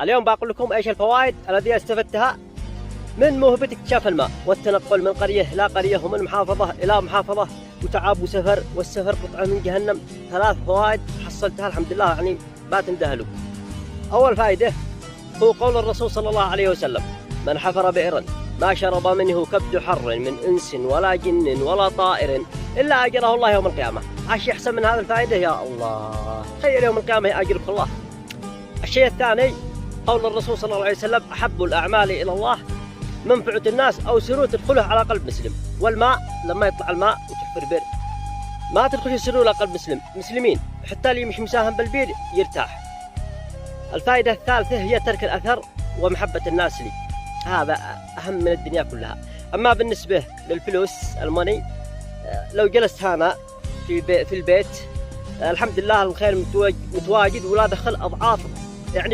اليوم بقول لكم ايش الفوائد التي استفدتها من موهبة اكتشاف الماء والتنقل من قرية إلى قرية ومن محافظة إلى محافظة وتعب وسفر، والسفر قطعة من جهنم. 3 فوائد حصلتها الحمد لله، يعني ما تندهلوا. أول فائدة هو قول الرسول صلى الله عليه وسلم: من حفر بئرا ما شرب منه كبد حر من إنس ولا جن ولا طائر إلا أجره الله يوم القيامة. عاش أحسن من هذا الفائدة؟ يا الله، تخيل يوم القيامة أجرك الله. الشيء الثاني قول الرسول صلى الله عليه وسلم: أحب الأعمال إلى الله منفعة الناس أو سرور تدخله على قلب مسلم. والماء لما يطلع الماء وتحفر بئر ما تدخل سرور على قلب مسلمين، حتى اللي مش مساهم بالبير يرتاح. الفائدة الثالثة هي ترك الأثر ومحبة الناس لي، هذا أهم من الدنيا كلها. أما بالنسبة للفلوس الموني، لو جلست هنا في البيت الحمد لله الخير متواجد ولا دخل أضعاف يعني